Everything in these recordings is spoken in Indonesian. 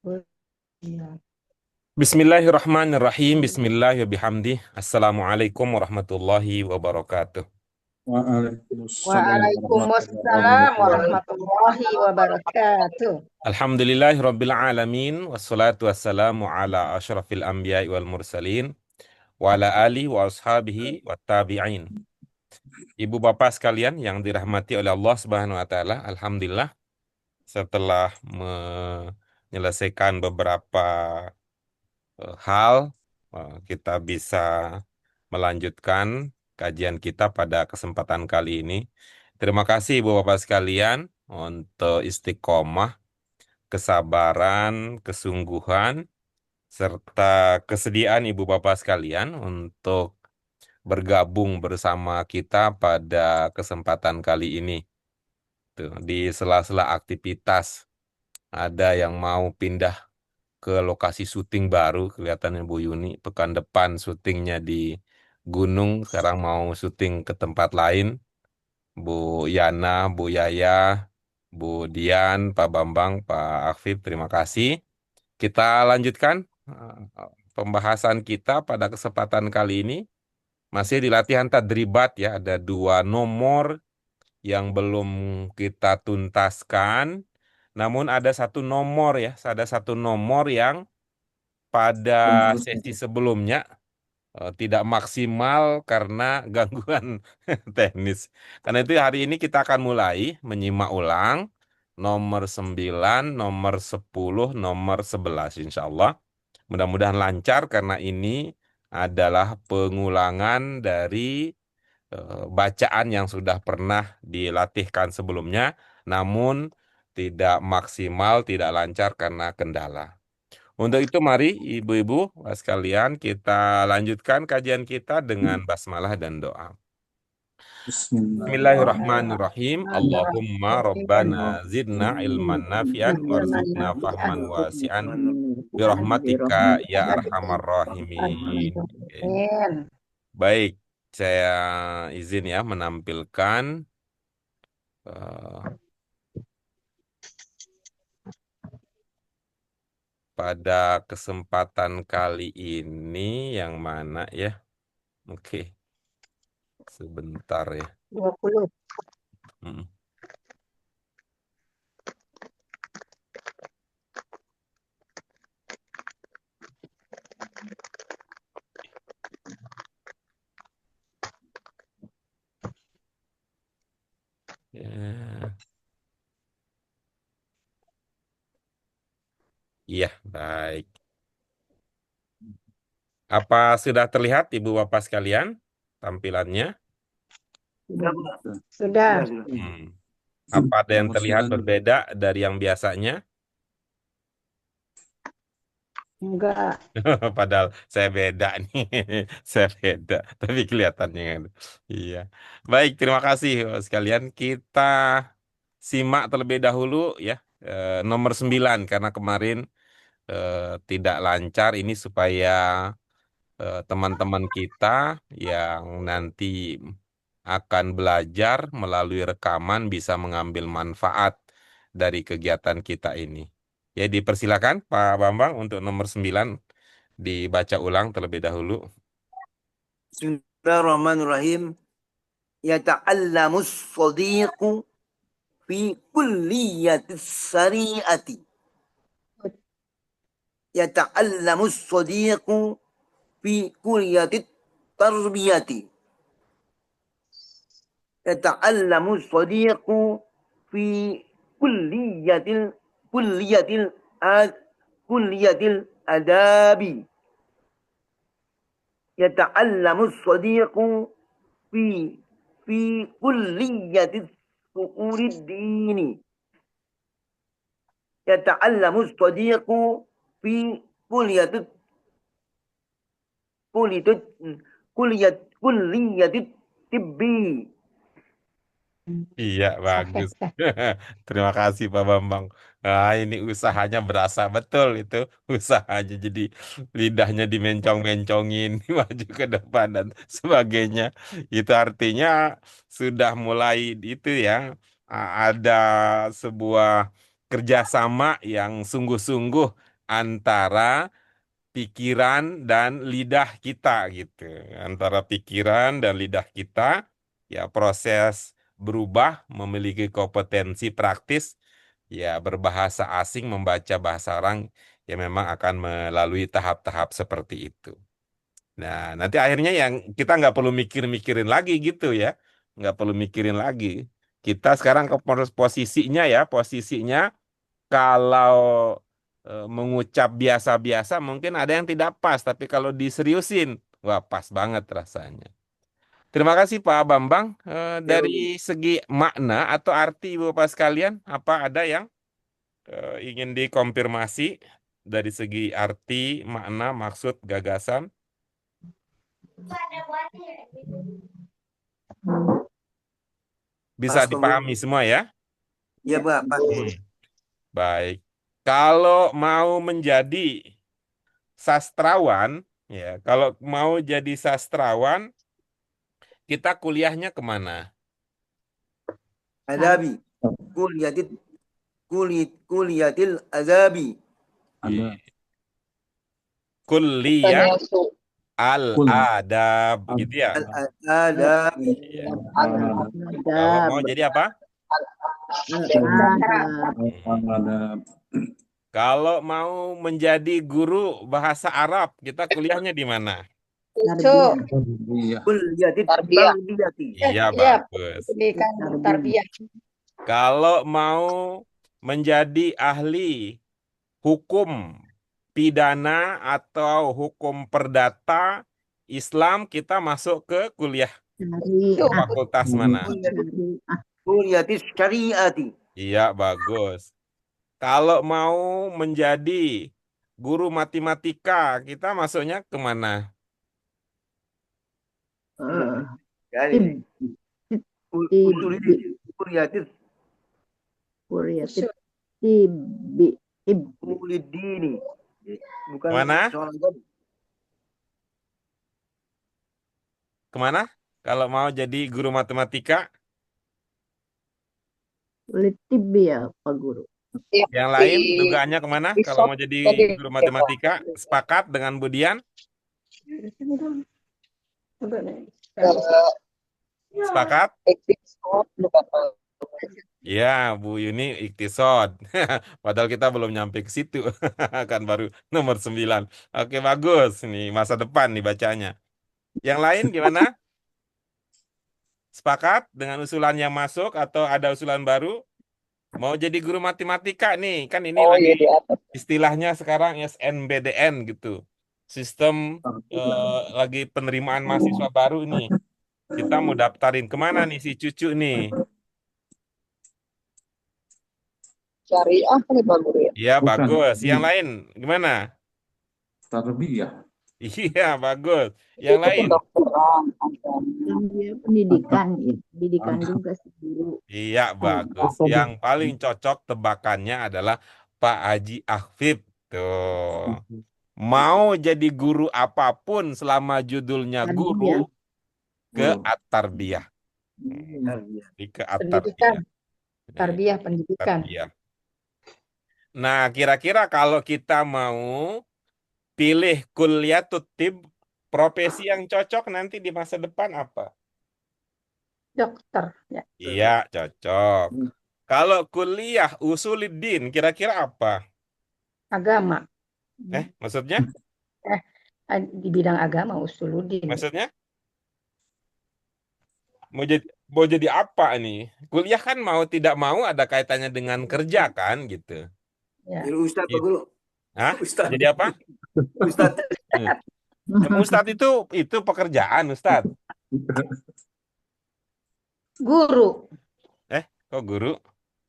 Oh, iya. Bismillahirrahmanirrahim. Bismillahirrahmanirrahim. Assalamualaikum warahmatullahi wabarakatuh. Waalaikumsalam warahmatullahi Waalaikumsalam wabarakatuh. warahmatullahi wabarakatuh. Alhamdulillahirabbil alamin wassalatu wassalamu ala asyrafil anbiya'i wal mursalin wa ala alihi wa ashabihi wa tabi'in. Ibu bapak sekalian yang dirahmati oleh Allah Subhanahu wa taala, alhamdulillah setelah menyelesaikan beberapa hal, kita bisa melanjutkan kajian kita pada kesempatan kali ini. Terima kasih Ibu Bapak sekalian untuk istiqomah, kesabaran, kesungguhan, serta kesediaan Ibu Bapak sekalian untuk bergabung bersama kita pada kesempatan kali ini. Tuh, di sela-sela aktivitas ada yang mau pindah ke lokasi syuting baru, kelihatannya Bu Yuni pekan depan syutingnya di gunung, sekarang mau syuting ke tempat lain. Bu Yana, Bu Yaya, Bu Dian, Pak Bambang, Pak Afif, terima kasih. Kita lanjutkan pembahasan kita pada kesempatan kali ini. Masih di latihan tadribat ya, ada dua nomor yang belum kita tuntaskan. Namun ada satu nomor ya, ada satu nomor yang pada sesi sebelumnya tidak maksimal karena gangguan teknis. Karena itu hari ini kita akan mulai menyimak ulang nomor 9, nomor 10, nomor 11 insya Allah. Mudah-mudahan lancar karena ini adalah pengulangan dari bacaan yang sudah pernah dilatihkan sebelumnya, namun tidak maksimal, tidak lancar karena kendala. Untuk itu mari ibu-ibu sekalian kita lanjutkan kajian kita dengan basmalah dan doa. Bismillahirrahmanirrahim. Bismillahirrahmanirrahim. Allahumma rabbana Bismillahirrahmanirrahim. zidna ilman nafi'an warzuqna fahman wasi'an birahmatika ya arhamar rahimin. Oke. Amin. Baik, saya izin ya menampilkan eh, pada kesempatan kali ini yang mana ya? Oke, sebentar ya. 20. Mm. Ya, iya, baik. Apa sudah terlihat Ibu Bapak sekalian tampilannya? Sudah. Hmm. Apa ada yang terlihat berbeda dari yang biasanya? Enggak. Padahal saya beda nih, saya beda, tapi kelihatannya kan. Iya. Baik, terima kasih sekalian. Kita simak terlebih dahulu ya nomor 9 karena kemarin eh, tidak lancar ini supaya teman-teman kita yang nanti akan belajar melalui rekaman bisa mengambil manfaat dari kegiatan kita ini. Ya, dipersilakan Pak Bambang untuk nomor 9 dibaca ulang terlebih dahulu. Bismillahirrahmanirrahim. Yata'allamus sadiqu fi kulliyatis syari'ati. Yata'allamus sadiqu fi kulliyatit tarbiyati. Yata'allamus sadiqu fi kulliyatil kulliyatil ad kulliyatil adabi. Yata'allamus sadiqu fi fi kulliyati su'urid dini. Yata'allamu sadiqu fi kulliyati kulliyati kulliyati tibbi. Iya, Sahih, bagus. sahih. Terima kasih Pak Bambang. Nah, ini usahanya berasa betul itu. Usahanya jadi lidahnya dimencong-mencongin, maju ke depan dan sebagainya. Itu artinya sudah mulai itu ya, ada sebuah kerjasama yang sungguh-sungguh antara pikiran dan lidah kita gitu. Antara pikiran dan lidah kita, ya proses berubah memiliki kompetensi praktis, ya berbahasa asing, membaca bahasa orang, ya memang akan melalui tahap-tahap seperti itu. Nah, nanti akhirnya yang kita nggak perlu mikir-mikirin lagi gitu ya. Nggak perlu mikirin lagi. Kita sekarang ke posisinya kalau mengucap biasa-biasa mungkin ada yang tidak pas, tapi kalau diseriusin, wah pas banget rasanya. Terima kasih Pak Bambang. Dari segi makna atau arti Bapak sekalian, apa ada yang ingin dikonfirmasi dari segi arti, makna, maksud, gagasan? Bisa Pas, dipahami semua ya? Ya, Pak. Pas. Baik. Kalau mau menjadi sastrawan, ya, kalau mau jadi sastrawan, kita kuliahnya kemana? Adabi. Kuliyatil azabi. Ada. Kuliah Tanasu. al-adab, gitu ya? Adabi. Iya. Kalau mau jadi apa? Ada. Kalau mau menjadi guru bahasa Arab, kita kuliahnya di mana? Itu Iya. Kuliyatil Tarbiyah. tarbiyati. Iya, iya, bagus. pendidikan tarbiyah. Kalau mau menjadi ahli hukum pidana atau hukum perdata Islam, kita masuk ke kuliah fakultas mana? Kuliyatil syariati. Iya, bagus. Kalau mau menjadi guru matematika, kita masuknya kemana? Yani, Kuliyatil ulidini. Bukan Mana? soal agama. Kemana? Kalau mau jadi guru matematika, ya Pak Guru. yang lain dugaannya kemana? Kalau mau jadi guru matematika, sepakat dengan Budian? Sepakat? Ya, Bu Yuni iktisod. Padahal kita belum nyampe ke situ. Kan baru nomor 9. Oke, bagus. Nih, masa depan nih bacanya. Yang lain gimana? Sepakat dengan usulan yang masuk atau ada usulan baru? Mau jadi guru matematika nih. Kan ini lagi istilahnya sekarang SNBDN gitu. Sistem lagi penerimaan mahasiswa baru nih. Kita mau daftarin kemana nih si cucu nih? Syariah kali Pak Guru ya. Iya, Bukan. bagus. Yang lain gimana? Tarbiyah. Iya, bagus. Yang Itu lain? kedokteran. Dia pendidikan, ya. Pendidikan juga sih Guru. Iya, bagus. Yang paling cocok tebakannya adalah Pak Haji Afif. Tuh. Mau jadi guru apapun selama judulnya guru, ke at-tarbiyah. Jadi ke Pendidikan, at-tarbiyah. tarbiyah, pendidikan. Tarbiyah. Nah, kira-kira kalau kita mau pilih kuliahut tib, profesi yang cocok nanti di masa depan apa? Dokter, ya. Iya, cocok. Kalau kuliah usuluddin, kira-kira apa? Agama. Maksudnya? Di bidang agama usuluddin. Maksudnya? Mau jadi apa nih? Kuliah kan mau tidak mau ada kaitannya dengan kerja kan gitu. Ya. Jadi Ustaz, Pak Guru. Hah? Ustaz. Jadi apa? Ustaz. Ustadz itu pekerjaan, Ustadz. Guru. Kok guru?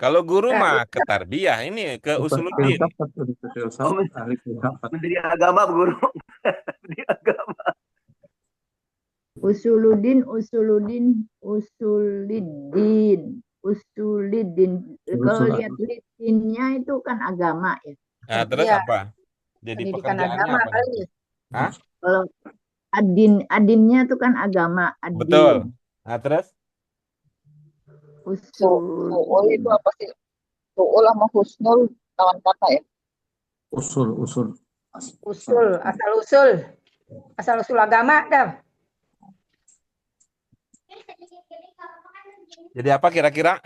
Kalau guru mah ke tarbiyah, ini ke usuluddin. Menteri Agama, Pak Guru. Menteri Agama. Usuluddin. Kalau lihat lidinnya itu kan agama ya. Nah, terus Iya. apa? Jadi Pendidikan pekerjaannya agama apa? kali. Hah? Kalau adinnya itu kan agama. Adin. Betul. Nah, terus? Usul. Su'ul itu apa sih? Su'ul sama husnul lawan kata ya. Usul. Usul, asal usul agama dah. Jadi apa kira-kira?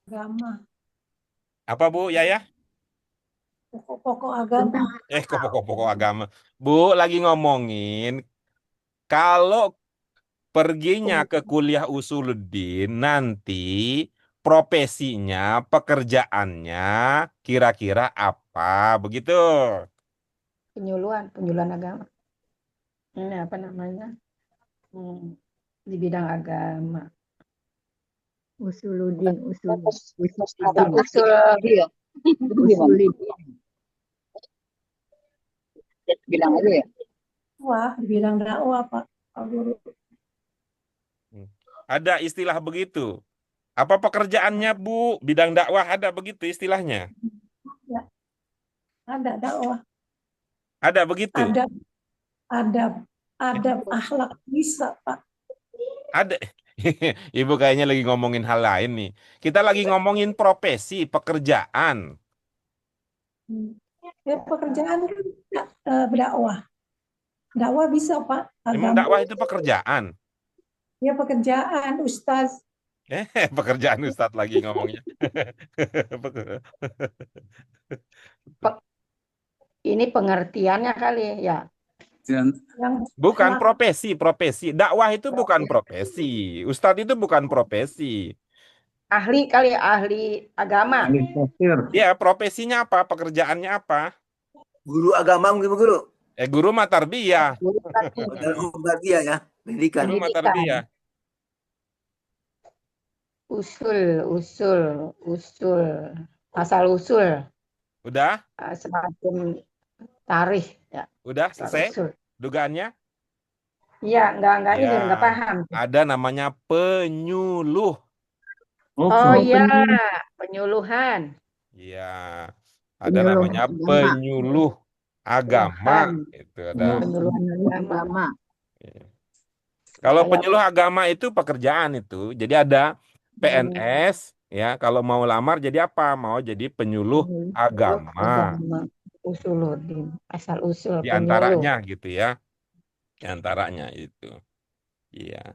Agama, Apa Bu Yaya? pokok-pokok agama. Kok pokok-pokok agama. Bu lagi ngomongin kalau perginya ke kuliah usuluddin nanti profesinya, pekerjaannya kira-kira apa begitu? Penyuluhan agama. Ini apa namanya? Di bidang agama. Usuluddin, Ada usuluddin, usul dia. Itu gimana? usuluddin. Bilang aja ya. Wah, dibilang dakwah Pak Guru. Ada istilah begitu. Apa pekerjaannya Bu? Bidang dakwah ada begitu istilahnya? Ya, ada dakwah, Ada begitu? adab akhlak bisa Pak. Ada. Ibu kayaknya lagi ngomongin hal lain nih. Kita lagi ngomongin profesi, pekerjaan. Ya, pekerjaan kan berdakwah. Dakwah bisa Pak. Emang Agama. dakwah itu pekerjaan? Ya pekerjaan Ustaz. Pekerjaan Ustadz lagi ngomongnya. Ini pengertiannya kali ya. Dan Yang Bukan akhlak. profesi. Dakwah itu bukan profesi. Ustadz itu bukan profesi. Ahli kali, ahli agama. ahli tafsir. Ya, profesinya apa? Pekerjaannya apa? Guru agama mungkin Bu Guru. Guru mah tarbiyah. Berarti ya, pendidikan. Guru mah Pendidikan. tarbiyah. Usul. Asal usul. Udah? Semacam tarikh ya. Udah Asal selesai usul. dugaannya? Iya, enggak ini Ya. enggak paham. Ada namanya penyuluh. Oh iya, penyuluhan. Iya. Ada Penyuluh namanya agama. penyuluh agama. Itu ada. Penyuluhan agama. Kalau Kayak- penyuluh agama itu pekerjaan itu. Jadi ada PNS ya, kalau mau lamar jadi apa? Mau jadi penyuluh agama. Usuluddin, asal usul Di penyuluh. antaranya gitu ya. Di antaranya itu. Iya.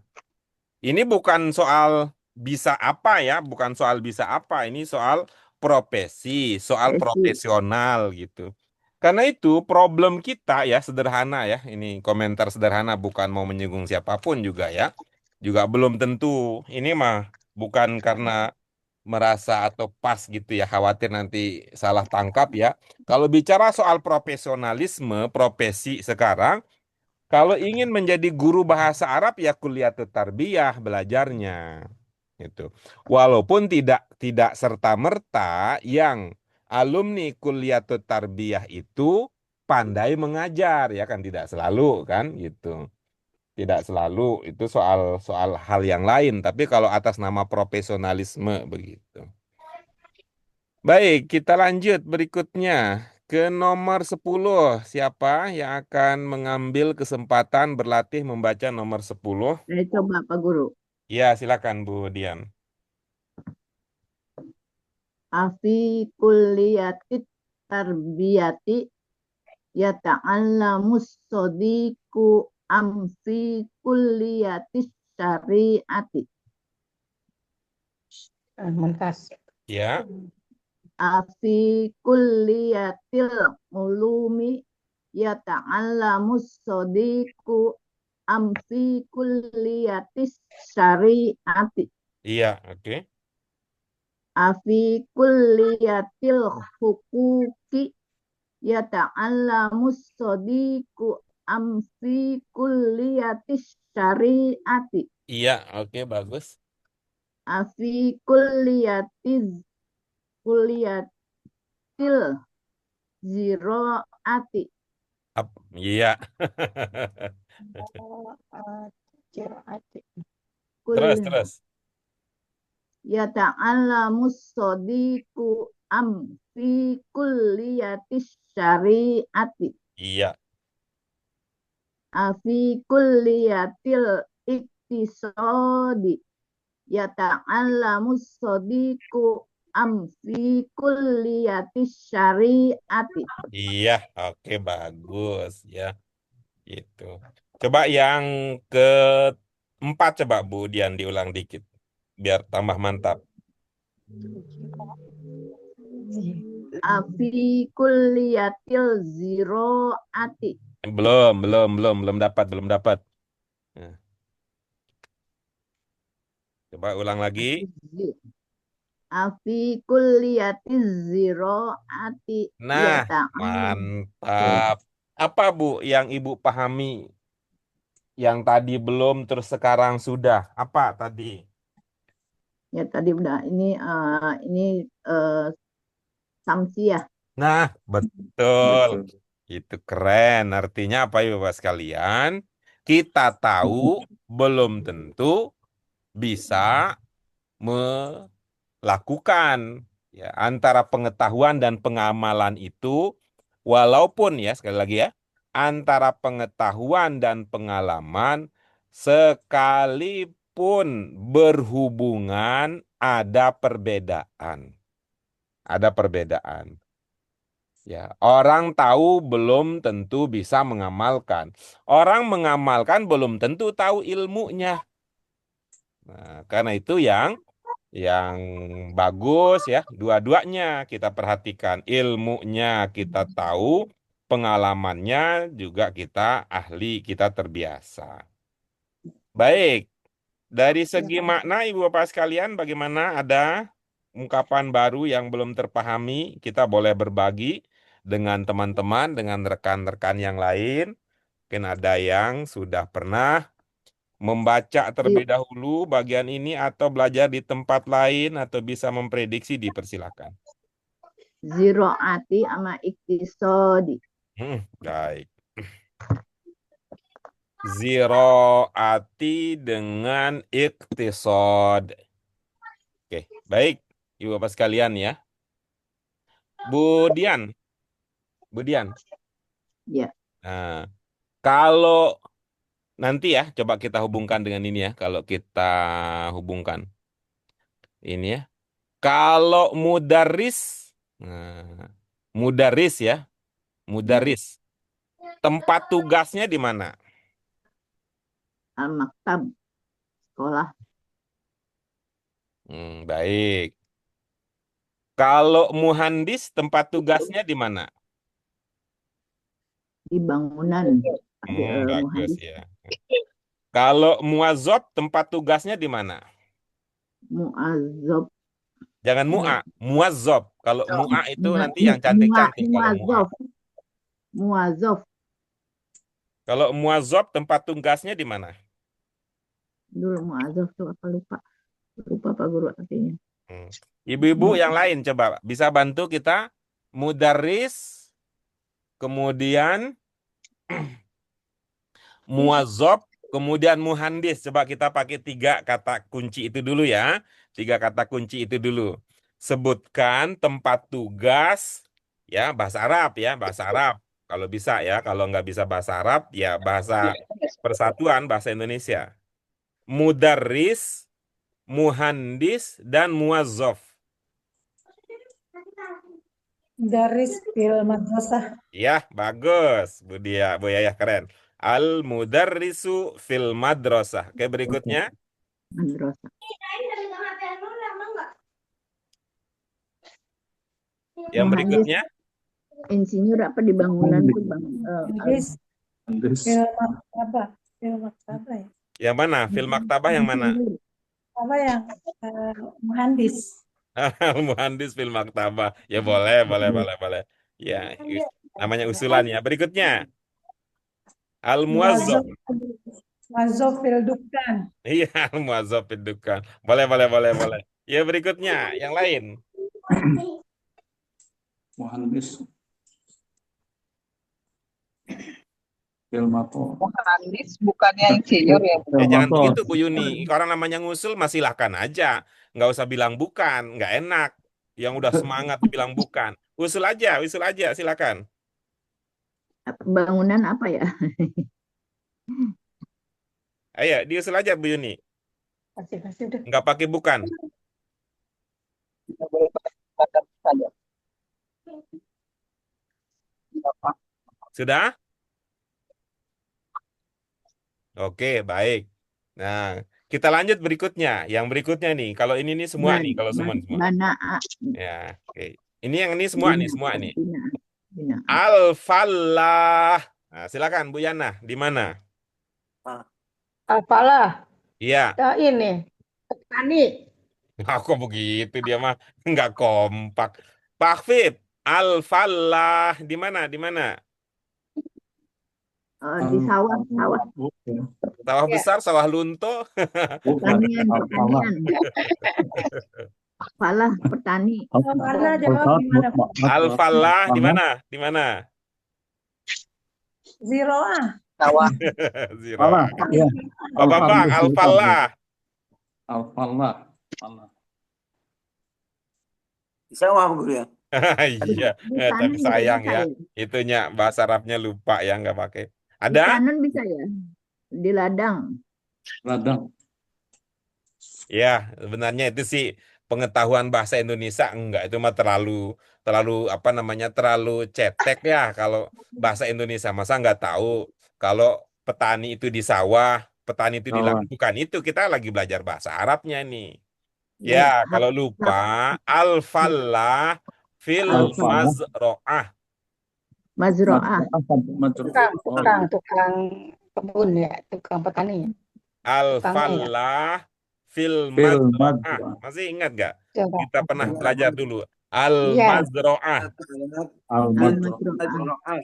Ini bukan soal bisa apa ya, bukan soal bisa apa, ini soal profesi, soal profesional gitu. Karena itu problem kita ya sederhana ya, ini komentar sederhana bukan mau menyinggung siapapun juga ya. Juga belum tentu, ini mah bukan karena merasa atau pas gitu ya, khawatir nanti salah tangkap ya. Kalau bicara soal profesionalisme, profesi sekarang, kalau ingin menjadi guru bahasa Arab ya kuliatul tarbiyah belajarnya gitu. Walaupun tidak serta-merta yang alumni kuliatul tarbiyah itu pandai mengajar ya kan tidak selalu kan gitu. Tidak selalu itu soal hal yang lain, tapi kalau atas nama profesionalisme begitu. Baik, kita lanjut berikutnya. Ke nomor 10, siapa yang akan mengambil kesempatan berlatih membaca nomor 10? Saya coba Pak Guru. Ya, silakan Bu Dian. Afi kulliyatit tarbiyati yata'allamus sodiku amfi kulliyatis syariati. Muntas. Ya, Afi kulliyatil ulumi yata'allamus sodiku amfi kulliyatis syariati. iya, oke. Afi kulliyatil hukuki yata'allamus sodiku amfi kulliyatis syariati. Iya, oke, bagus. Afi kulliyatil ziroati. Iya. Terus. Yata'allamus sodiku amfi kulliyatis syariati. Iya. Afi kulliyatil iktisodi yata'allamus sodiku Amfi kulliyatis syariati. Iya, oke bagus ya. Itu. Coba yang keempat coba Bu Dian diulang dikit biar tambah mantap. Afi kulliyatil ziroati. Belum dapat. Nah, coba ulang lagi. Afi kulliyatiz ziroati. Nah, Ya ta'am. mantap. Apa Bu yang Ibu pahami yang tadi belum terus sekarang sudah? Apa tadi? Ya tadi udah ini samsiah. Nah, betul. Itu keren. Artinya apa ya Bapak sekalian? Kita tahu belum tentu bisa melakukan ya antara pengetahuan dan pengamalan itu walaupun ya sekali lagi ya antara pengetahuan dan pengalaman sekalipun berhubungan ada perbedaan. Ada perbedaan. Ya, orang tahu belum tentu bisa mengamalkan. Orang mengamalkan belum tentu tahu ilmunya. Nah, karena itu yang bagus ya, dua-duanya kita perhatikan. Ilmunya kita tahu, pengalamannya juga kita ahli, kita terbiasa. Baik, dari segi makna Ibu Bapak sekalian, bagaimana ada ungkapan baru yang belum terpahami? Kita boleh berbagi dengan teman-teman, dengan rekan-rekan yang lain. Mungkin ada yang sudah pernah membaca terlebih dahulu bagian ini atau belajar di tempat lain atau bisa memprediksi dipersilakan. Ziroati sama iktisodi. Baik. Ziroati dengan iktisod. Oke, baik. Ibu Bapak sekalian ya. Bu Dian. Ya. Nah, kalau nanti ya, coba kita hubungkan dengan ini ya. Kalau kita hubungkan. Ini ya. Kalau mudaris. Nah, mudaris ya. Mudaris. Tempat tugasnya di mana? Al-maktab. Sekolah. Baik. Kalau muhandis tempat tugasnya di mana? Di bangunan. Bagus Muhandis. ya. Kalau muazzab tempat tugasnya di mana? Muazzab. Jangan mu'a, muazzab. Kalau mu'a itu nanti yang cantik-cantik kalau mu'a. Muazzab. Kalau muazzab tempat tugasnya di mana? Dulu muazzab tuh apa lupa. Lupa Pak Guru artinya. Ibu-ibu yang lain coba bisa bantu kita. Mudarris, kemudian muazzab, kemudian muhandis. Coba kita pakai 3 kata kunci itu dulu ya. 3 kata kunci itu dulu. Sebutkan tempat tugas, ya bahasa Arab ya, bahasa Arab. Kalau bisa ya, kalau nggak bisa bahasa Arab, ya bahasa persatuan, bahasa Indonesia. Mudarris, muhandis, dan muazzaf. Daris fil madrasah. Ya, bagus. Bu Yayah keren. Al-mudarrisu fil madrasah. Oke, berikutnya. Madrasah. Yang berikutnya. Insinyur apa di bangunan tuh Daris fil maktabah. Fil maktabah ya. Yang mana? Fil maktabah yang mana? Apa yang muhandis. Al-muhandis fil maktabah. Ya boleh. Ya, namanya usulan ya. Berikutnya. Al-muazzaf. Muazzaf fil dukkan. Iya, al-muazzaf fil dukkan. Boleh. Ya, berikutnya. Yang lain. Muhandis Filmator. Muhandis bukannya insinyur ya. Jangan begitu Bu Yuni. Orang namanya ngusul masih silahkan aja. Nggak usah bilang bukan. Nggak enak. Yang udah semangat bilang bukan. Usul aja, silakan. Bangunan apa ya? Ayo, diusul aja Bu Yuni. Kasih udah. Nggak pakai bukan. Nggak boleh Kata saja. Sudah? Oke, baik. Nah, kita lanjut berikutnya. Yang berikutnya nih, kalau ini nih semua nih, kalau semua nih semua. Banaa. Ya, oke. Ini yang ini semua nih, semua nih. Bina. Al-falah. Nah, silakan Bu Yana, di mana? Apalah. Iya. Ini. Petani. Kok begitu dia mah nggak kompak. Pak Hafid, al-falah di mana? Di mana? Di sawah. Sawah Ya. besar, sawah lunto. Pertanian. Al-falah. Falah, petani. Mana jawab gimana? Al-falah di mana? Di mana? Zero ah. Sawah. Zero. Falah. Ya. Pak Bambang, al-falah. Al-falah. Allah. Sama guru ya. Iya, Ditanam tapi juga sayang bisa ya. Itunya bahasa Arabnya lupa ya, nggak pakai. Ada? Ditanam bisa ya. Di ladang. Ladang. Ya, sebenarnya itu sih pengetahuan bahasa Indonesia enggak, itu mah terlalu apa namanya, terlalu cetek ya kalau bahasa Indonesia. Masa nggak tahu kalau petani itu di sawah, petani itu di Sawah. ladang. Bukan itu, kita lagi belajar bahasa Arabnya nih. Ya, Ya, kalau lupa al-falah fil Al-falah. mazro'ah. mazro'ah. Tukang kebun ya, tukang petani. Al-falah fil Fil mazro'ah. mazro'ah. Masih ingat nggak? Coba. Kita pernah Iya. belajar dulu. Iya. Al-mazro'ah. Al-mazro'ah.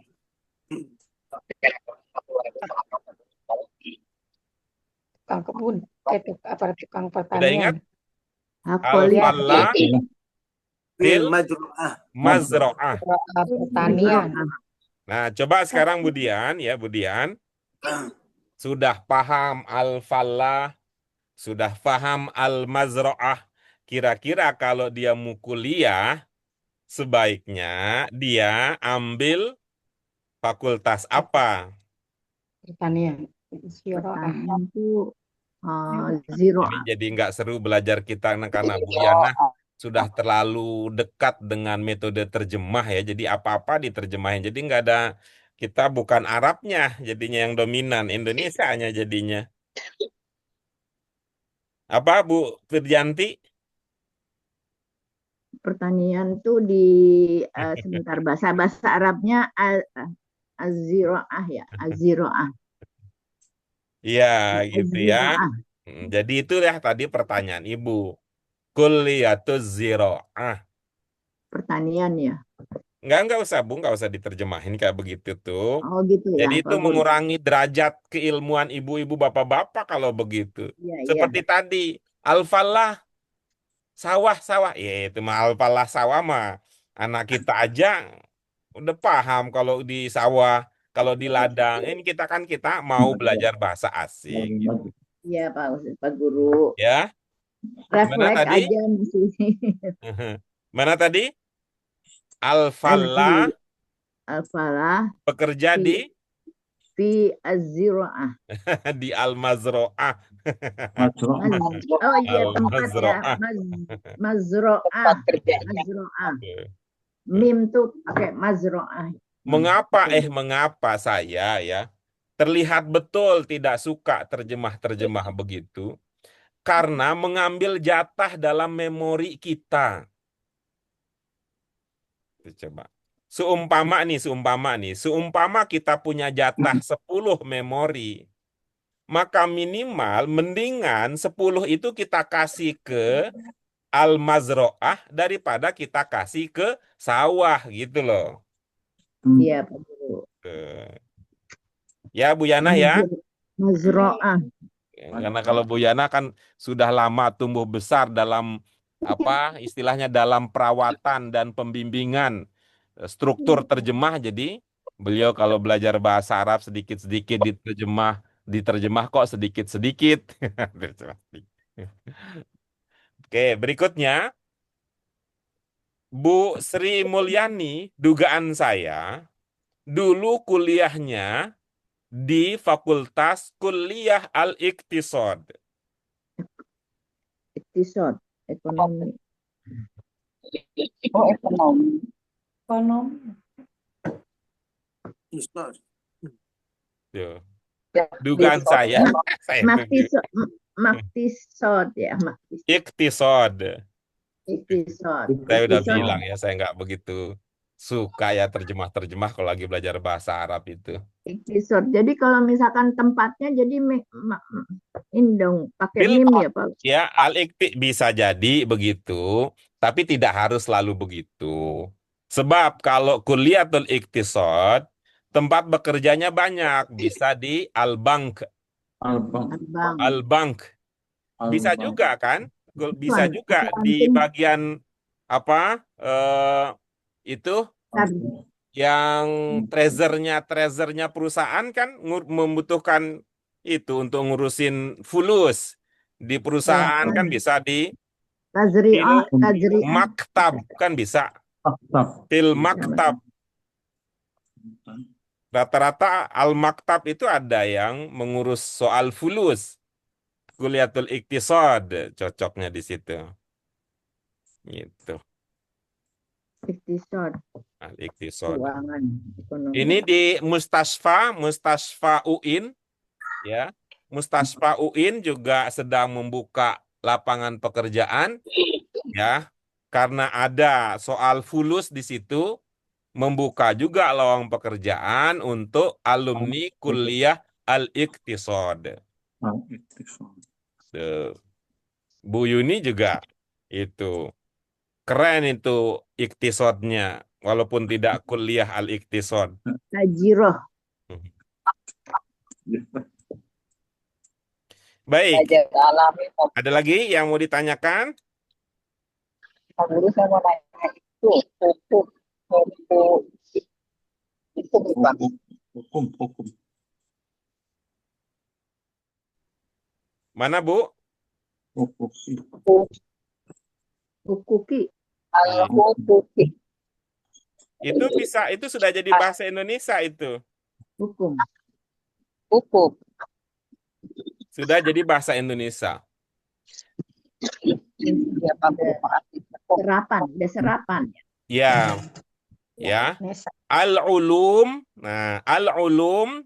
Tukang kebun. Tukang Udah pertanian. ingat? Hakolia. Al-falah fil Majru'ah. mazro'ah. Pertanian. Nah, coba sekarang Budian ya, Budian. Sudah paham al-falah, sudah paham al-mazro'ah. Kira-kira kalau dia mau kuliah, sebaiknya dia ambil fakultas apa? Pertanian. Ziraah. Pertanian itu ziro'ah. Jadi nggak seru belajar kita karena Bu Yana sudah terlalu dekat dengan metode terjemah ya. Jadi apa-apa diterjemahin. Jadi nggak ada, kita bukan Arabnya jadinya yang dominan, Indonesianya jadinya. Apa Bu Firjanti? Pertanian itu di sebentar bahasa Arabnya az-ziro'ah ya, az-ziro'ah. Iya gitu ya. Az-ziro'ah. Jadi itu ya tadi pertanyaan Ibu. Kulliyatuz ziro'ah. Pertanian ya. Nggak usah Bu, nggak usah diterjemahin kayak begitu tuh. Oh gitu ya. Jadi itu Pak Guru. mengurangi derajat keilmuan ibu-ibu bapak-bapak kalau begitu. Iya, Seperti tadi, al-falah sawah-sawah. Ya itu mah al-falah sawah mah. Anak kita aja udah paham kalau di sawah, kalau di ladang. Ini kita mau belajar bahasa asing. Iya Pak Guru. Ya, Mana Refleks tadi? aja masih. Mana tadi? Al-falah Al-falah bekerja di fi az-ziro'ah. di al-mazro'ah. Mazro'ah. Oh iya tempat ya. Al-mazro'ah. Mazro'ah. Tempat kerja. Mazro'ah. Mim tuh pakai mazro'ah. Mengapa saya ya terlihat betul tidak suka terjemah-terjemah begitu? Karena mengambil jatah dalam memori kita. Coba. Seumpama kita punya jatah 10 memori, maka minimal mendingan 10 itu kita kasih ke al-mazro'ah daripada kita kasih ke sawah gitu loh. Iya Pak Guru. Ya Bu Yana ya. Mazro'ah. Karena kalau Bu Yana kan sudah lama tumbuh besar dalam apa istilahnya dalam perawatan dan pembimbingan struktur terjemah, jadi beliau kalau belajar bahasa Arab sedikit-sedikit diterjemah kok sedikit-sedikit. Oke, berikutnya Bu Sri Mulyani, dugaan saya dulu kuliahnya di Fakultas Kuliah Al-Iqtisad. Iktisad. Ekonomi. Oh, ekonomi. Ekonomi. Ustaz. Tuh. Ya, Dugaan besok saya, emang saya setuju. Maktisod ya, maktisod. Iktisod. Iktisod. Saya udah Iktisod. bilang ya, saya nggak begitu suka ya terjemah-terjemah kalau lagi belajar bahasa Arab itu. Iktisod. Jadi kalau misalkan tempatnya jadi ini dong pakai Bil mim ya Pak. Ya, al-ikti bisa jadi begitu, tapi tidak harus selalu begitu. Sebab kalau kuliatul iktisad, tempat bekerjanya banyak, bisa di al-bank. Albang. Abang. Al-bank bisa Albang. juga kan? Bisa Tuan, juga di accounting. bagian apa? Itu yang treasurnya perusahaan kan membutuhkan itu untuk ngurusin fulus di perusahaan kan bisa di Tajri'ah, fil tajri'ah. maktab kan bisa Faktab. fil maktab. Rata-rata al maktab itu ada yang mengurus soal fulus. Kuliatul iktisad cocoknya di situ. Gitu. Iktisad, Al iktisad. keuangan, ekonomi. Ini di Mustasfa UIN ya. Mustasfa UIN juga sedang membuka lapangan pekerjaan ya. Karena ada soal fulus di situ, membuka juga lowongan pekerjaan untuk alumni kuliah Al-Iqtisad. Tuh. Bu Yuni juga itu keren itu iktisodnya walaupun tidak kuliah Al-Iqtisad. Tajiroh. Baik, belajar alami. ada lagi yang mau ditanyakan? Pak Guru, saya mau nanya itu hukum itu bukan Hukum. Mana Bu? Hukuki. al-hukuki. Itu bisa, itu sudah jadi bahasa Indonesia itu. Hukum. Hukum. Sudah jadi bahasa Indonesia. Ya, Pak Guru, makasih. Serapan, ada serapan. Ya, ya. Al-ulum. Nah, al-ulum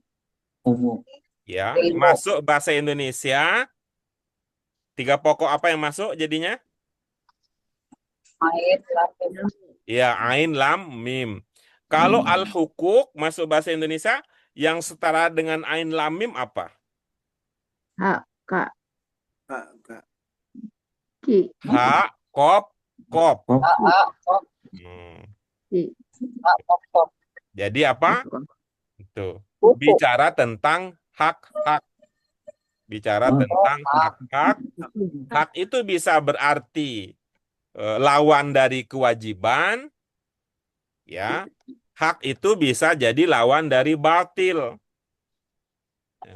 Umum. ya, Ilmu. masuk bahasa Indonesia. 3 pokok apa yang masuk jadinya? Ain, lam, Ya, ain, lam, mim. Kalau al-hukuk masuk bahasa Indonesia, yang setara dengan ain, lam, mim apa? Hak, kak, Kak. ki, Ha, kop, kop. kok, ki. kok. Jadi apa? Itu. Hukum. Bicara tentang hak-hak. Bicara tentang hak-hak. Hak itu bisa berarti lawan dari kewajiban. Ya. Hak itu bisa jadi lawan dari batil.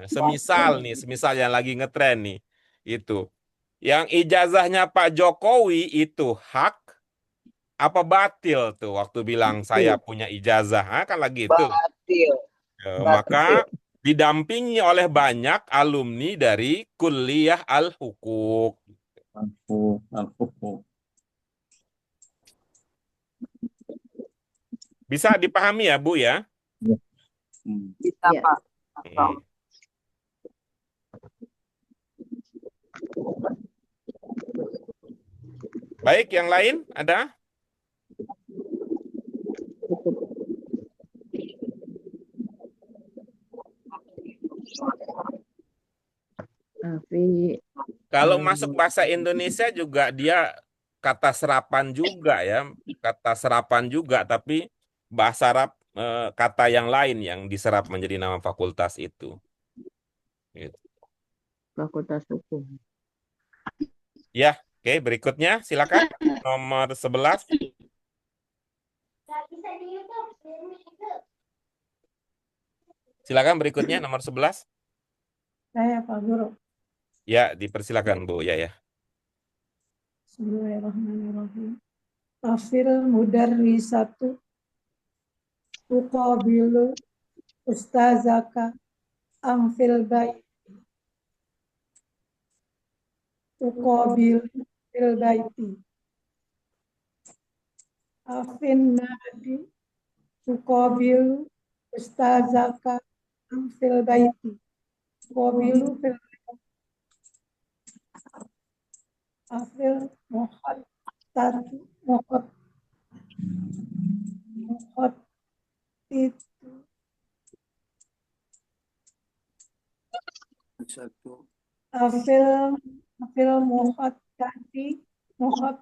Semisal yang lagi ngetren nih. Itu. Yang ijazahnya Pak Jokowi itu hak apa batil tuh waktu bilang saya punya ijazah, kan lagi itu. Batil. Maka didampingi oleh banyak alumni dari kuliah al-hukuk. Al-hukum. Bisa dipahami ya, Bu ya? Bisa, Ya. Pak. Baik, yang lain ada? Fi Kalau masuk bahasa Indonesia juga dia kata serapan juga ya, kata serapan juga, tapi bahasa Arab kata yang lain yang diserap menjadi nama fakultas itu. Gitu. Fakultas Hukum. Ya, oke, berikutnya silakan nomor 11. Silakan berikutnya nomor 11. Saya Pak Guru. Ya, dipersilakan Bu ya. Bismillahirrahmanirrahim. Tafsir mudarrisatu tuqabilu ustazaka amfil bait. Tuqabil fil baiti. Afinnadi tuqabilu ustazaka fil baiti. Tuqabilu fil afil muhat tatu muhat muhat itu Satu. afil muhat tati muhat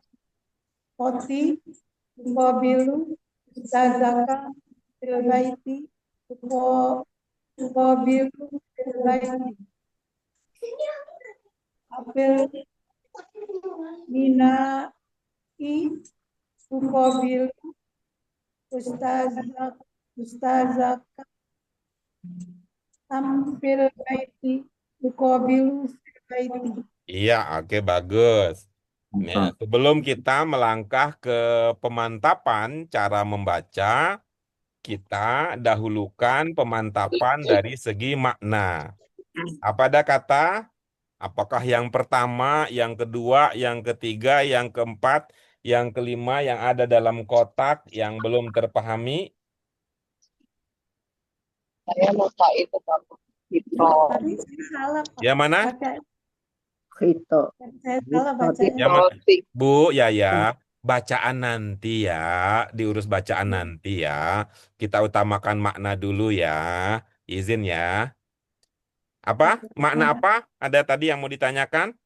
poti tuqabilu ustazaka fil baiti. Tuqabilu fil baiti. Afil minai tuqabilu ustazaka fil baiti. Tuqabilu fil baiti. Iya, oke, bagus. Ya, Mantap. sebelum kita melangkah ke pemantapan cara membaca, kita dahulukan pemantapan dari segi makna. Apa ada kata? Apakah yang pertama, yang kedua, yang ketiga, yang keempat, yang kelima yang ada dalam kotak yang belum terpahami? Saya lupa itu Pak. Hito. Tadi saya salah Pak. Yang mana? Baca, Hito. saya salah bacanya. Yang mana? Roti. Bu, ya, bacaan nanti ya, diurus bacaan nanti ya. Kita utamakan makna dulu ya. Izin ya. Apa? Makna apa? Ada tadi yang mau ditanyakan?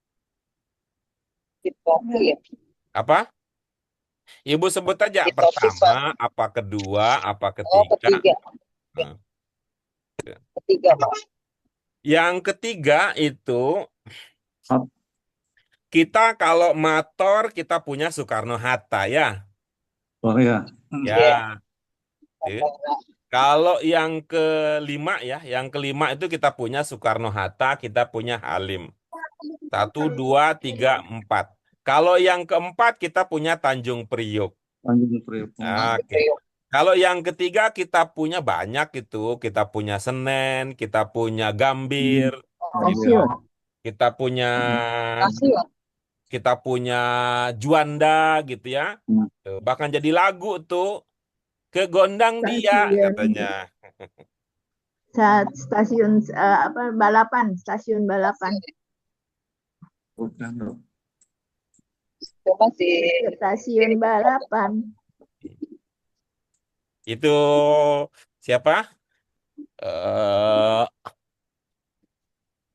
Hito. Iya. Apa? Ibu sebut aja Itu pertama, apa kedua, apa Oh, ketiga. ketiga. Nah, Ketiga Pak. yang ketiga itu Hap. kita kalau motor kita punya Soekarno-Hatta ya. Oh ya. Ya. Ya. Kalau yang kelima ya, yang kelima itu kita punya Soekarno-Hatta, kita punya Halim. 1, 2, 3, 4. Kalau yang keempat kita punya Tanjung Priok. Tanjung Priok. Oke. Kalau yang ketiga kita punya banyak itu. Kita punya Senen, kita punya Gambir, Stasiun. kita punya Stasiun. kita punya Juanda gitu ya. Hmm. Tuh, bahkan jadi lagu tuh ke gondang dia Stasiun. katanya. Stasiun apa balapan, stasiun balapan. Bukan loh. Itu masih Stasiun balapan. Itu siapa? eh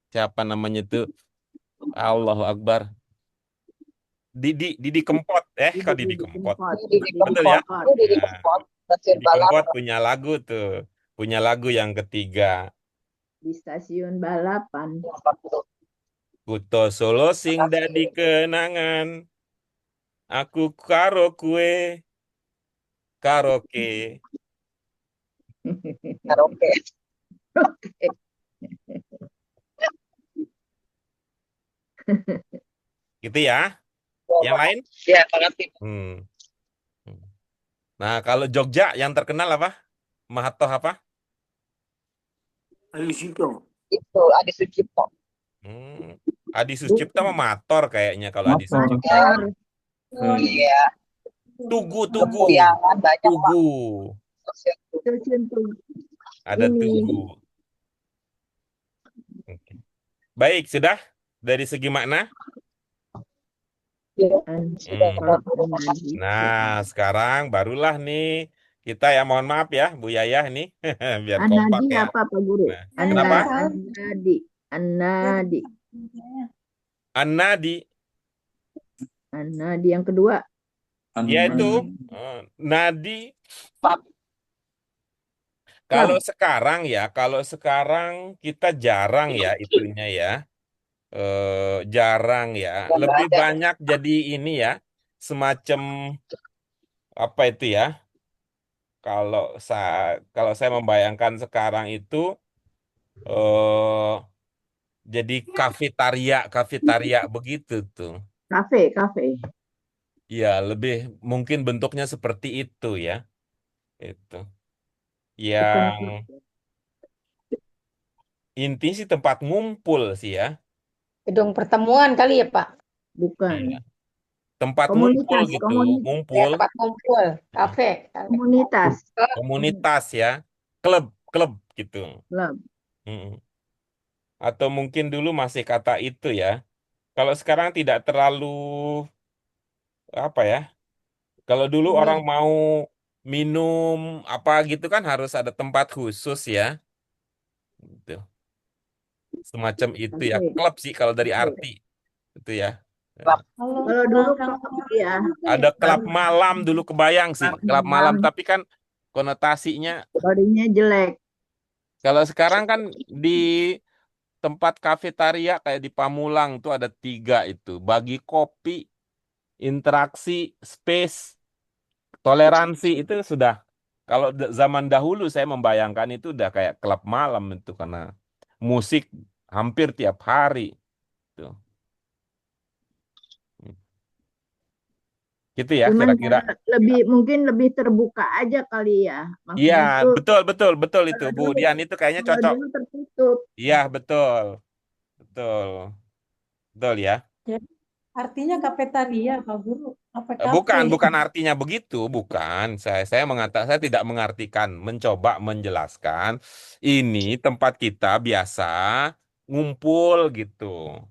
Siapa namanya itu? Allahu Akbar. Didi Kempot. Kok Didi Kempot? Didi Betul ya? Kempot. Oh, Didi Nah, Kempot. Stasiun Didi Kempot balapan. punya lagu tuh. Punya lagu yang ketiga. Di stasiun balapan. Kuto Solo sing dadi kenangan. Aku karo kue karaoke. Karaoke. Gitu ya. Yang lain? Ya, mengerti. Hmm. Nah, kalau Jogja yang terkenal apa? Mahato apa? Ayo situ. Itu Adi Sucipto. Adi Sucipto sama Mator kayaknya kalau Adi Motor. Sucipto. Iya. Tugu. Kuyangan banyak Pak. Tugu. Stasiun Tugu. Ada Ini. Tugu. Oke. Baik, sudah dari segi makna? Sudah Nah, sekarang barulah nih kita ya, mohon maaf ya Bu Yayah nih biar kompak Anadi ya. apa Pak Guru? Nah, kenapa? Anadi. Anadi. An-Nadi, Anadi yang kedua. yaitu nadi. Kalau sekarang kita jarang ya itunya ya. Jarang ya. Lebih banyak jadi ini ya, semacam apa itu ya? Kalau saya membayangkan sekarang itu eh jadi kafetaria begitu tuh. Kafe. Ya, lebih mungkin bentuknya seperti itu ya. Itu. Yang inti sih tempat ngumpul sih ya. Gedung pertemuan kali ya Pak? Bukan. Iya. tempat ngumpul Komunitas, gitu, Ya, ngumpul, tempat kumpul, kafe. komunitas. komunitas ya, klub gitu. Klub. Mm. Atau mungkin dulu masih kata itu ya. Kalau sekarang tidak terlalu apa ya? Kalau dulu Ini orang mau minum apa gitu kan harus ada tempat khusus ya. Gitu. Semacam itu ya. kafe. Klub sih kalau dari Kafe. arti itu ya. Kalau Kalau dulu gelanggang klub orang ya, itu Ada ya, klub malam dulu kebayang sih. klub Klub malam malam, tapi kan konotasinya bodinya jelek. kalau sekarang kan di tempat kafetaria kayak di Pamulang tuh ada 3 itu. Bagi kopi, interaksi, space, toleransi itu sudah. Kalau zaman dahulu saya membayangkan itu udah kayak klub malam itu karena musik hampir tiap hari. Tuh. Gitu ya Cuman kira-kira. mungkin lebih terbuka aja kali ya. Iya, Maksudnya tuh betul itu kalau Bu dulu Dian itu kayaknya kalau cocok. dulu tertutup. Iya, betul. Betul. Betul ya. jadi artinya kafetaria Pak Guru, apa Bukan, kafe? bukan artinya begitu, bukan. Saya tidak mengartikan, mencoba menjelaskan ini tempat kita biasa ngumpul gitu.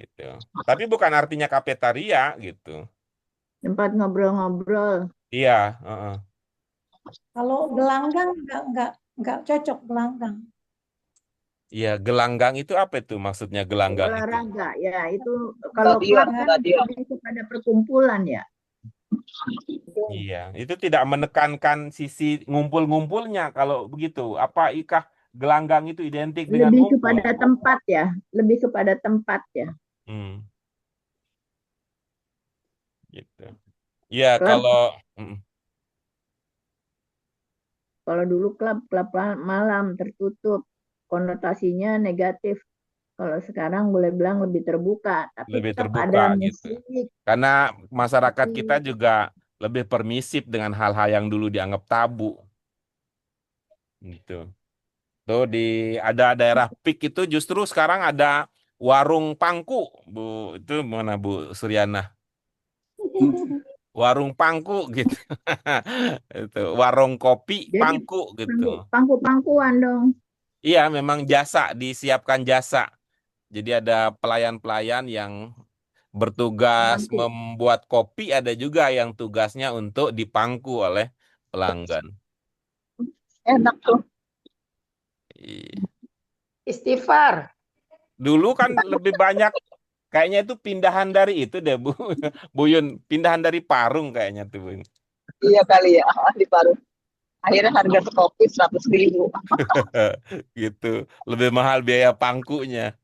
Gitu. Tapi bukan artinya kafetaria gitu. Tempat ngobrol-ngobrol. Iya, heeh. Kalau gelanggang nggak cocok gelanggang. Iya, gelanggang itu apa itu maksudnya gelanggang itu? Olahraga ya, itu kalau Stadion, klub kan stadion. lebih kepada perkumpulan ya. Iya, itu tidak menekankan sisi ngumpul-ngumpulnya kalau begitu. Apakah gelanggang itu identik dengan Lebih ngumpul? kepada tempat ya, lebih kepada tempat ya. Hmm, gitu. Iya, Klub kalau kalau dulu klub malam tertutup, konotasinya negatif. Kalau sekarang boleh bilang lebih terbuka, tapi lebih tetap terbuka ada gitu. musik. Karena masyarakat Tapi kita juga lebih permisif dengan hal-hal yang dulu dianggap tabu. Gitu. Tuh ada daerah PIK itu justru sekarang ada warung pangku, Bu. Itu mana Bu Suryana? Warung pangku gitu. Itu warung kopi jadi pangku gitu. pangku-pangkuan dong. Iya, memang jasa disiapkan jasa. Jadi ada pelayan-pelayan yang bertugas Pangku. membuat kopi, ada juga yang tugasnya untuk dipangku oleh pelanggan. Enak tuh. Iya. Istighfar. Dulu kan lebih banyak kayaknya itu pindahan dari itu deh Bu. Bu Yun, pindahan dari Parung kayaknya tuh Bu. Iya kali ya, di Paru. Akhirnya harga kopi 100.000. Gitu. Lebih mahal biaya pangkunya.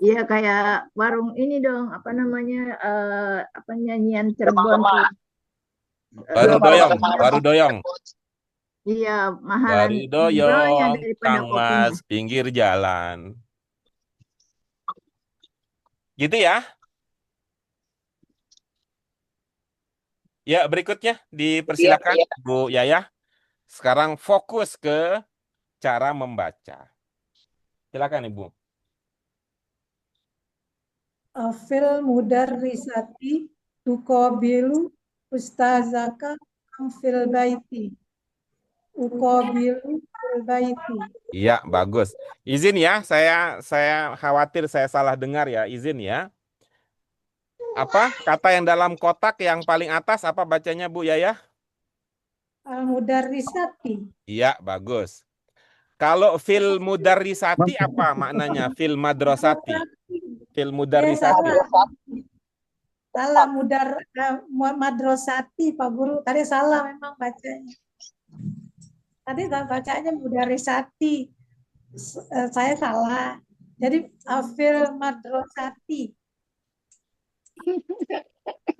Iya kayak warung ini dong, apa namanya, apa nyanyian Cirebon tuh. Lemah-lemah. Baru doyong, baru doyong. Iya, mahalan Baru ngobrolnya doyong, daripada Kang kopinya. Mas, pinggir jalan. Gitu ya. Ya, berikutnya dipersilakan Iya. Bu Yaya. Sekarang fokus ke cara membaca. Silakan Ibu. Fil mudarrisati tuqabilu ustazaka fil baiti. Uqabilu fil baiti. Iya, bagus. Izin ya, saya khawatir saya salah dengar ya. Izin ya. Apa kata yang dalam kotak yang paling atas apa bacanya Bu Yaya? Al mudarrisati. Iya, bagus. Kalau fil mudarrisati apa maknanya? Fil madrasati. Fil mudarrisati. Salah. Salah madrasati Pak Guru. Tadi salah memang bacanya. Tadi bacanya mudarrisati. Saya salah. Jadi fil madrasati.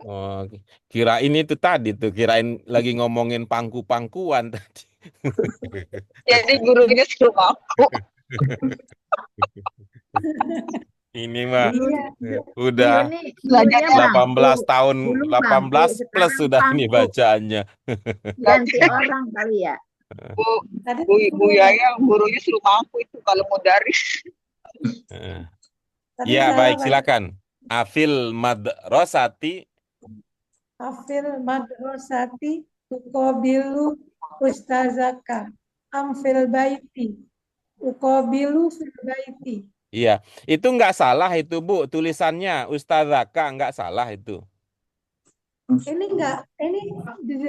Oh, kirain itu tadi tuh, kirain lagi ngomongin pangku-pangkuan tadi. Jadi gurunya suruh aku. Ini mah Iya. udah Dulu nih, Belajarnya dulunya 18 bangku. tahun, Dulu 18 bangku, plus sekarang sudah ini pangku. bacaannya. Ganti orang kali ya. Tadi Bu Yaya gurunya suruh aku itu kalau mau dari. Tadi Ya, saya baik, baca silakan. Afil madrasati. Afil madrasati tuqabilu ustazaka. Amfil baiti. Uqabilu fil baiti. Iya, itu nggak salah itu Bu, tulisannya Ustazaka nggak salah itu. Ini enggak, ini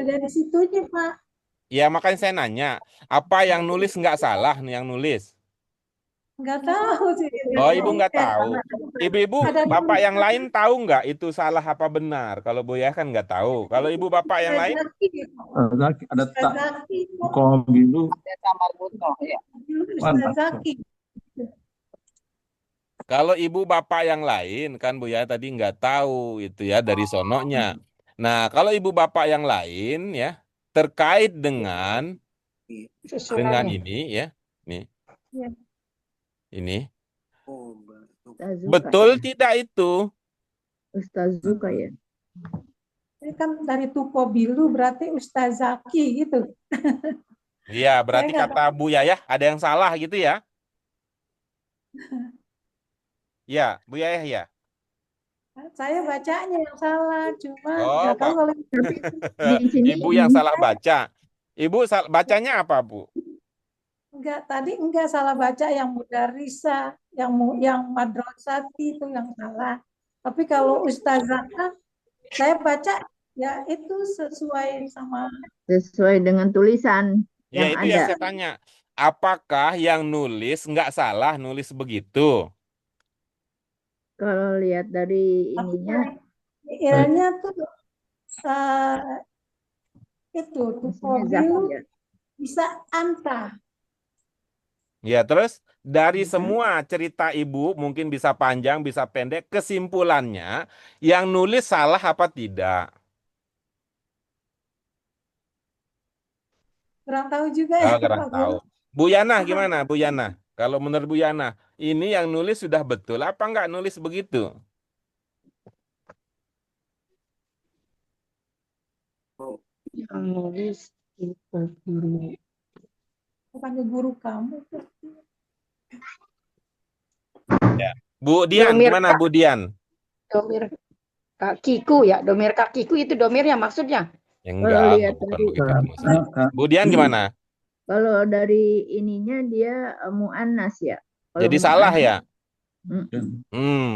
dari situnya Pak. Ya makanya saya nanya, apa yang nulis nggak salah nih yang nulis? Enggak tahu sih. Oh, Ibu nggak tahu. Ibu-ibu, Ada bapak yang tulisan lain tahu nggak itu salah apa benar? Kalau Bu Yaya kan nggak tahu. Kalau ibu bapak yang lain, Ustazaki. Ada tak Ustazaki. kobilu Ada kamar butuh ya. Ustazaki. kalau ibu bapak yang lain kan Bu Yaya tadi nggak tahu itu ya dari sononya. Nah, kalau ibu bapak yang lain ya terkait dengan Susunannya. ini ya, nih, Ya. ini Oh, Ustazuka. betul tidak itu? Ustazuka ya. Ini kan dari Tukobilu berarti Ustazaki gitu. Iya, berarti nggak kata Bu Yaya ada yang salah gitu ya? Ya, Bu Yaya ya. Saya bacanya yang salah, cuma Oh, nggak tahu Pak. kalau Di sini Ibu yang salah baca. Ibu bacanya apa, Bu? enggak salah baca yang mudarisa, yang madrasati itu yang salah. Tapi kalau Ustazaka saya baca ya itu sesuai sama sesuai dengan tulisan Ya, yang itu yang ada. saya tanya. Apakah yang nulis nggak salah nulis begitu? Kalau lihat dari ininya, ilnya tuh itu maksudnya Zaki Tukobilu ya. bisa anta. Ya, terus dari semua cerita Ibu mungkin bisa panjang, bisa pendek, kesimpulannya yang nulis salah apa tidak? Kurang tahu juga Oh, ya kurang Pak tahu. Guru. Bu Yana gimana, Bu Yana? Kalau menurut Bu Yana, ini yang nulis sudah betul apa nggak nulis begitu? Yang nulis itu dulu. Bukannya guru kamu. Bu Dian, Domir gimana Bu Dian? Domir kakiku ya, domir kakiku itu domirnya maksudnya. Ya Kalau enggak, lihat bukan dari begitu maksudnya. Bu Dian gimana? kalau dari ininya dia muannas ya. Kalau Jadi salah ya?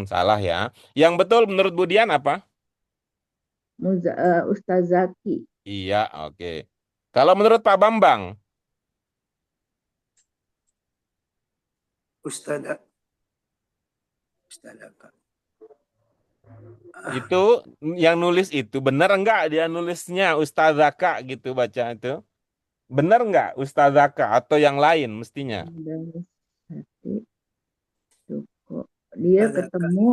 Salah ya. Yang betul menurut Bu Dian apa? Ustazaki. Iya, oke. Kalau menurut Pak Bambang, Ustadaka. itu yang nulis itu benar enggak dia nulisnya Ustazaka gitu baca itu? Benar enggak Ustazaka atau yang lain mestinya? Dia Ustazaka. ketemu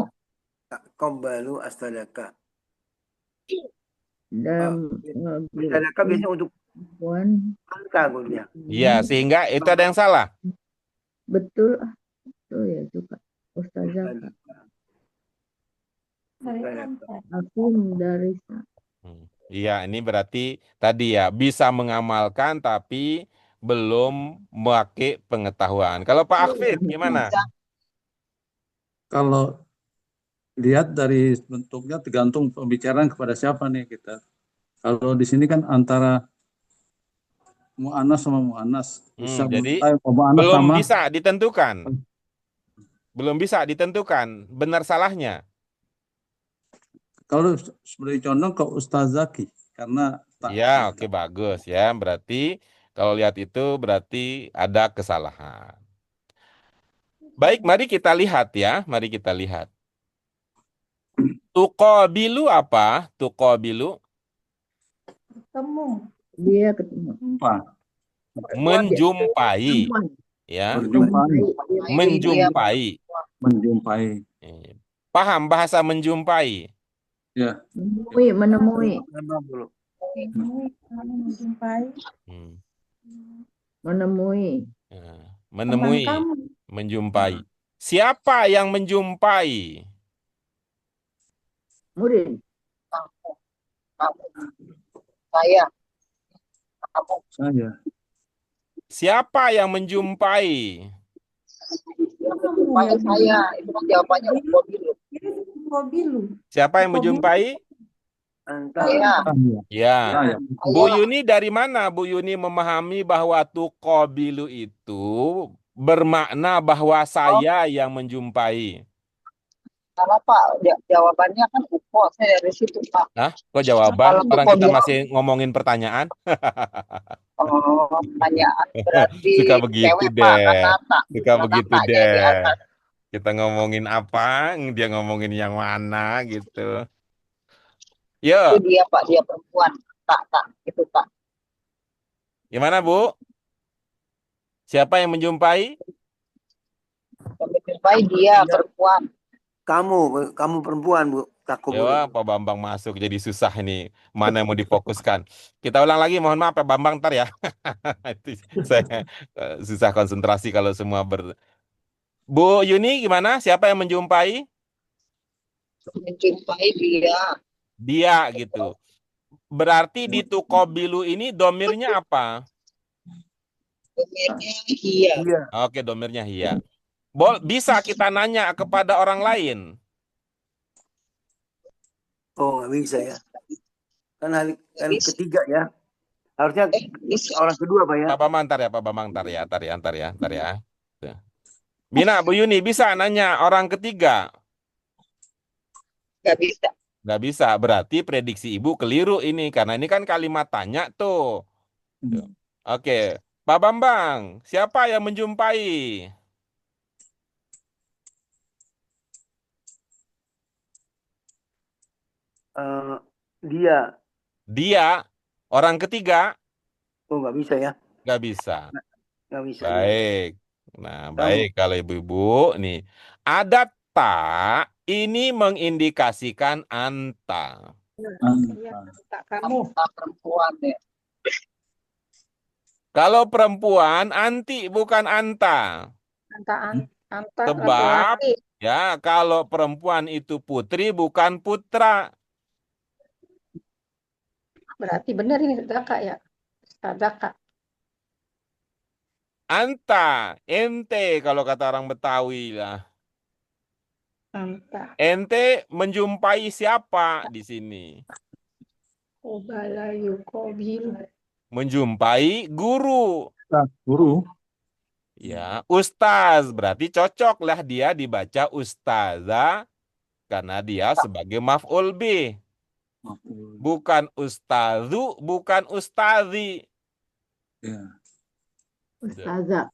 Kombalu astadaka. dalam Astadaka biasanya untuk angka gurunya. Iya, sehingga itu ada yang salah. betul betul ya juga Ustazaka. Dari anta. Aku dari Iya, ini berarti tadi ya bisa mengamalkan tapi belum memakai pengetahuan. Kalau Pak Akfid gimana? kalau lihat dari bentuknya tergantung pembicaraan kepada siapa nih kita. Kalau di sini kan antara mu'anas sama mu'anas. Bisa Jadi mu'anas belum sama bisa ditentukan. Belum bisa ditentukan benar salahnya. kalau sebagai contoh ke Ustazaki karena Ya, oke bagus ya. Berarti kalau lihat itu berarti ada kesalahan. Baik, mari kita lihat ya. Mari kita lihat. Tuqabilu apa? Tuqabilu Ketemu. dia ketemu menjumpai ya. Menjumpai. Paham bahasa menjumpai? Ya. menemui Menjumpai. Menemui, Teman kamu. menjumpai. Siapa yang menjumpai? murid Saya. Saya. Siapa yang menjumpai? Saya. Itu kan jawabannya Tukobilu. tukobilu. Siapa yang Tukobilu. menjumpai? Anta. Iya. Ya. Ya. Bu Iya. Yuni dari mana Bu Yuni memahami bahwa tuqabilu itu bermakna bahwa Oh, saya yang menjumpai? karena Pak, jawabannya kan UFO. Saya dari situ, Pak. Hah? Kok jawaban? Kalau Orang Tuko kita bilang, masih ngomongin pertanyaan. oh, pertanyaan berarti Suka begitu cewek, Pak, kan deh. Nata. Suka begitu Natanya di deh. atas. Kita ngomongin apa, dia ngomongin yang mana gitu. Itu Yuk, dia, Pak. Dia perempuan. Tak. Itu, Pak. gimana Bu? Siapa yang menjumpai? Yang menjumpai dia Iya. perempuan. Kamu perempuan, Bu. Ya, Takobulu. Pak Bambang masuk jadi susah ini. Mana yang mau difokuskan? Kita ulang lagi, mohon maaf Pak Bambang ntar ya. Itu saya susah konsentrasi kalau semua Bu Yuni gimana? Siapa yang menjumpai? Menjumpai dia. Dia gitu. Berarti di tukobilu ini domirnya apa? Domirnya dia. Iya. Oke, domirnya hia. Bisa kita nanya kepada orang lain? Oh, nggak bisa ya. Kan Bisa. ketiga ya. Harusnya Bisa. orang kedua, Pak ya. Pak Bambang ntar ya, Pak Bambang ntar ya. Tuh. Mina, Bu Yuni bisa nanya orang ketiga? Gak bisa. Nggak bisa, berarti prediksi Ibu keliru ini. Karena ini kan kalimat tanya tuh. Tuh. Oke, Pak Bambang, siapa yang menjumpai? Eh, dia. Dia, orang ketiga? Oh, nggak bisa ya. Nggak bisa. Nggak bisa dia. Baik. Nah, Kamu. baik kalau ibu-ibu nih. Ada tak ini mengindikasikan anta. Iya, tak kamu. Tak perempuan ya. Kalau perempuan, anti bukan anta. Anta Sebab, laki-laki. ya, kalau perempuan itu putri bukan putra. Berarti benar ini Zaka ya. Zaka. Anta, ente kalau kata orang Betawi lah. Anta. Ente menjumpai siapa di sini? Kobala yukobil. Menjumpai guru. Guru. Ya, ustaz berarti cocok lah dia dibaca ustazah karena dia sebagai maf'ul bih. Bukan ustazu, bukan ustazi. Ya. Ustazah.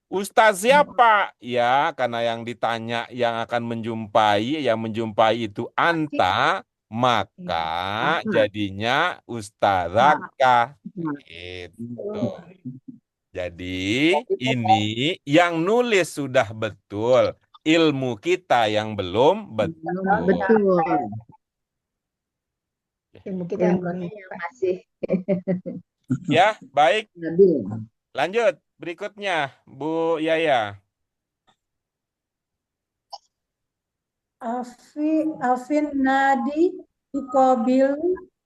Ustaz siapa? Ya, karena yang ditanya yang akan menjumpai, yang menjumpai itu anta, maka jadinya ustazakah. Itu. Jadi ini yang nulis sudah betul, ilmu kita yang belum betul. Betul. Ilmu kita yang Ilmunya yang masih Ya, baik. stabil. Lanjut berikutnya, Bu Yaya. Afin nadi tukobil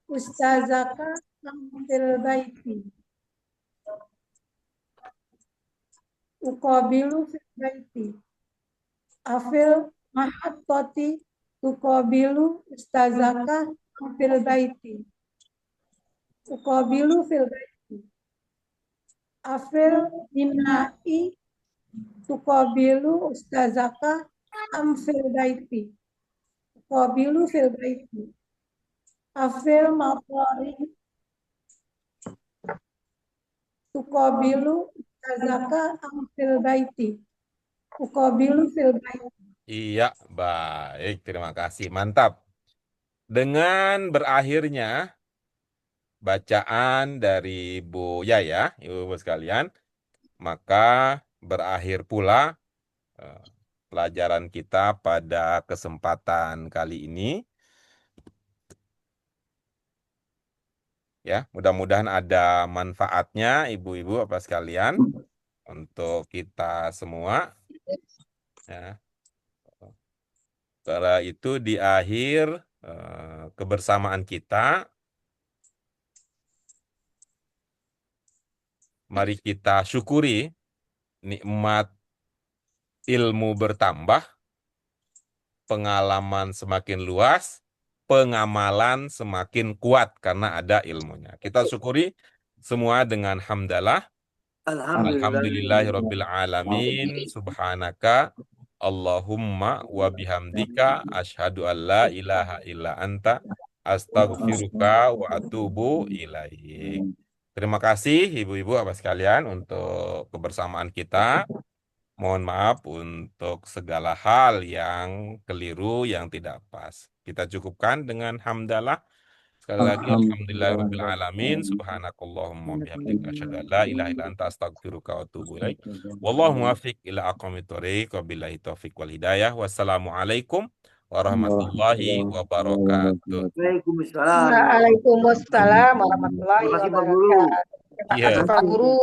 ustazaka fil baiti. Ukobilu fil baiti. Afil mahattoti tukobilu ustazaka fil baiti. Ukobilu fil baiti. Afil inai tukobilu ustazaka fil baiti. Ukobilu fil baiti. Afil maqari tukobilu ustazaka fil baiti. Ukobilu fil baiti. Iya, baik. Terima kasih. Mantap. Dengan berakhirnya bacaan dari Bu Yaya, Ibu-ibu sekalian, maka berakhir pula pelajaran kita pada kesempatan kali ini. Ya, mudah-mudahan ada manfaatnya Ibu-ibu apa sekalian untuk kita semua. Ya. Setelah itu di akhir kebersamaan kita, mari kita syukuri nikmat ilmu bertambah pengalaman semakin luas, pengamalan semakin kuat karena ada ilmunya. Kita syukuri semua dengan hamdalah. Alhamdulillahirabbil alamin. Subhanaka Allahumma wa bihamdika asyhadu an la ilaha illa anta astaghfiruka wa atubu ilaik. Terima kasih ibu-ibu Bapak sekalian untuk kebersamaan kita. Mohon maaf untuk segala hal yang keliru, yang tidak pas. Kita cukupkan dengan hamdalah. Sekali lagi, alhamdulillahirabbil alamin. Subhanakallahumma wa bihamdika asyhadu an la ilaha illa anta astaghfiruka wa atubu ilaik. Wallahu muwaffiq ila aqwamit thoriq wa billahi taufiq wal hidayah. Wassalamualaikum warahmatullahi wabarakatuh. Waalaikumsalam. Waalaikumsalam warahmatullahi Terima kasih Pak Guru. wabarakatuh. Terima Iya. kasih Pak Guru.